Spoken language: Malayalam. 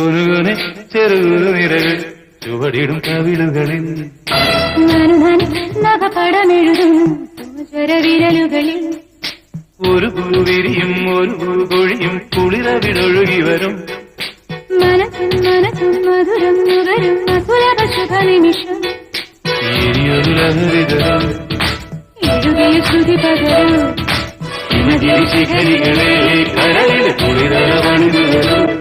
കുനുകുനെ ചെറുനിരകൾ ചുവടിടും കവിളുകളിൽ നവപടമെഴുതും വിരലുകളിൽ ഒരു പൂവിരിയും ഒരു പൂകൊഴിയും കുളിരവിടൊഴുകി വരും മനസ്സും മനസ്സും മധുരം നുകരും അസുലഭ ശുഭനിമിഷം ഇനിയൊരു ലഹരിതരും എഴുതിയ ശ്രുതി പകരും ശിഖരികളെ കരയിൽ കുളിരവണിതു വരും